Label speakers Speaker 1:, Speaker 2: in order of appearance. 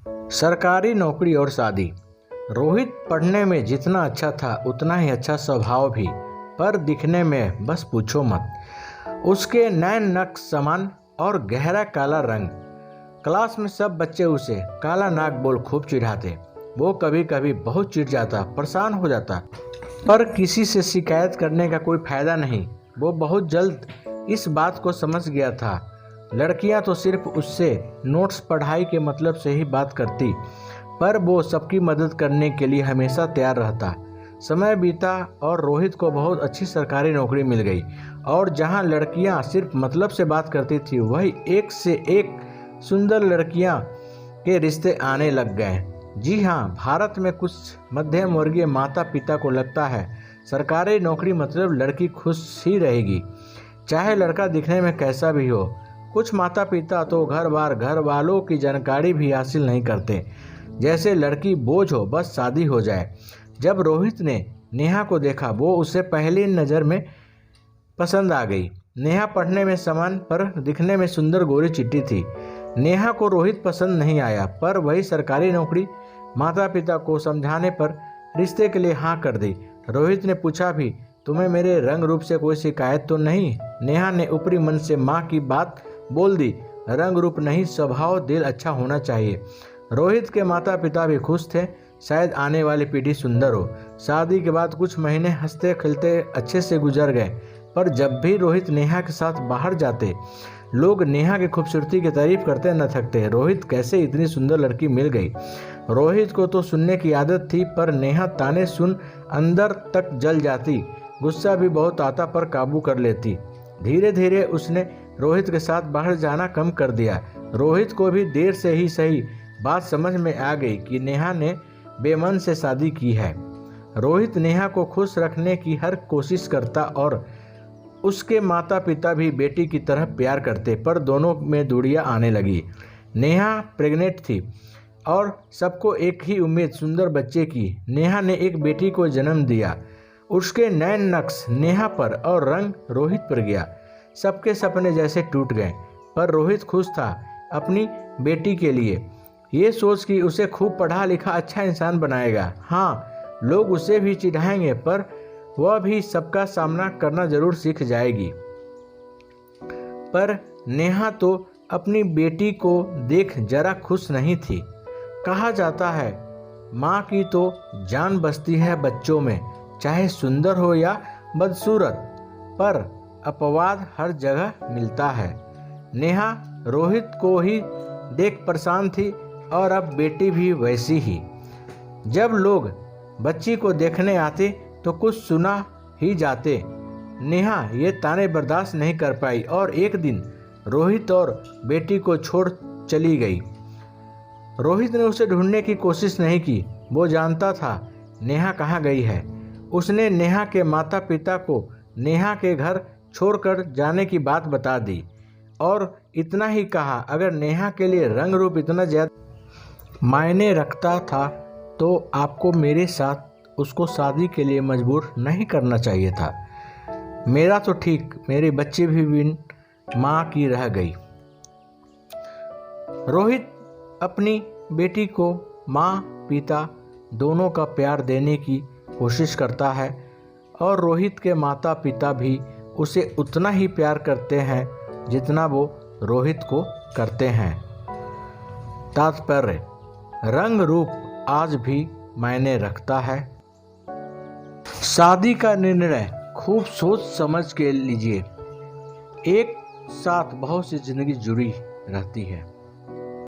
Speaker 1: सरकारी नौकरी और शादी। रोहित पढ़ने में जितना अच्छा था उतना ही अच्छा स्वभाव भी, पर दिखने में बस पूछो मत। उसके नैन नक्श समान और गहरा काला रंग। क्लास में सब बच्चे उसे काला नाग बोल खूब चिढ़ाते। वो कभी कभी बहुत चिढ़ जाता, परेशान हो जाता, पर किसी से शिकायत करने का कोई फायदा नहीं। वो बहुत जल्द इस बात को समझ गया था। लड़कियां तो सिर्फ उससे नोट्स पढ़ाई के मतलब से ही बात करती, पर वो सबकी मदद करने के लिए हमेशा तैयार रहता। समय बीता और रोहित को बहुत अच्छी सरकारी नौकरी मिल गई, और जहां लड़कियां सिर्फ मतलब से बात करती थी, वही एक से एक सुंदर लड़कियां के रिश्ते आने लग गए। जी हाँ, भारत में कुछ मध्यम वर्गीय माता पिता को लगता है सरकारी नौकरी मतलब लड़की खुश ही रहेगी, चाहे लड़का दिखने में कैसा भी हो। कुछ माता पिता तो घर वालों की जानकारी भी हासिल नहीं करते, जैसे लड़की बोझ हो, बस शादी हो जाए। जब रोहित ने नेहा को देखा, वो उसे पहली नज़र में पसंद आ गई। नेहा पढ़ने में समान पर दिखने में सुंदर गोरी चिट्टी थी। नेहा को रोहित पसंद नहीं आया, पर वही सरकारी नौकरी माता पिता को समझाने पर रिश्ते के लिए हाँ कर दी। रोहित ने पूछा भी, तुम्हें मेरे रंग रूप से कोई शिकायत तो नहीं? नेहा ने ऊपरी मन से माँ की बात बोल दी, रंग रूप नहीं, स्वभाव दिल अच्छा होना चाहिए। रोहित के माता पिता भी खुश थे, शायद आने वाली पीढ़ी सुंदर हो। शादी के बाद कुछ महीने हंसते खेलते अच्छे से गुजर गए, पर जब भी रोहित नेहा के साथ बाहर जाते, लोग नेहा की खूबसूरती की तारीफ करते न थकते। रोहित कैसे इतनी सुंदर लड़की मिल गई? रोहित को तो सुनने की आदत थी, पर नेहा ताने सुन अंदर तक जल जाती। गुस्सा भी बहुत आता, पर काबू कर लेती। धीरे धीरे उसने रोहित के साथ बाहर जाना कम कर दिया। रोहित को भी देर से ही सही बात समझ में आ गई कि नेहा ने बेमन से शादी की है। रोहित नेहा को खुश रखने की हर कोशिश करता, और उसके माता पिता भी बेटी की तरह प्यार करते, पर दोनों में दूरियां आने लगी। नेहा प्रेग्नेंट थी और सबको एक ही उम्मीद, सुंदर बच्चे की। नेहा ने एक बेटी को जन्म दिया। उसके नैन नक्श नेहा पर और रंग रोहित पर गया। सबके सपने जैसे टूट गए, पर रोहित खुश था अपनी बेटी के लिए, ये सोच कि उसे खूब पढ़ा लिखा अच्छा इंसान बनाएगा। हाँ, लोग उसे भी चिढ़ाएंगे, पर वह भी सबका सामना करना जरूर सीख जाएगी। पर नेहा तो अपनी बेटी को देख जरा खुश नहीं थी। कहा जाता है, माँ की तो जान बसती है बच्चों में, चाहे सुंदर हो या बदसूरत, पर अपवाद हर जगह मिलता है। नेहा रोहित को ही देख परेशान थी, और अब बेटी भी वैसी ही। जब लोग बच्ची को देखने आते तो कुछ सुना ही जाते। नेहा ये ताने बर्दाश्त नहीं कर पाई, और एक दिन रोहित और बेटी को छोड़ चली गई। रोहित ने उसे ढूंढने की कोशिश नहीं की, वो जानता था नेहा कहाँ गई है। उसने नेहा के माता पिता को नेहा के घर छोड़कर जाने की बात बता दी, और इतना ही कहा, अगर नेहा के लिए रंग रूप इतना ज्यादा मायने रखता था तो आपको मेरे साथ उसको शादी के लिए मजबूर नहीं करना चाहिए था। मेरा तो ठीक, मेरी बच्ची भी बिन माँ की रह गई। रोहित अपनी बेटी को माँ पिता दोनों का प्यार देने की कोशिश करता है, और रोहित के माता पिता भी उसे उतना ही प्यार करते हैं जितना वो रोहित को करते हैं। तात्पर्य, रंग रूप आज भी मायने रखता है। शादी का निर्णय खूब सोच समझ के लीजिए। एक साथ बहुत सी जिंदगी जुड़ी रहती है।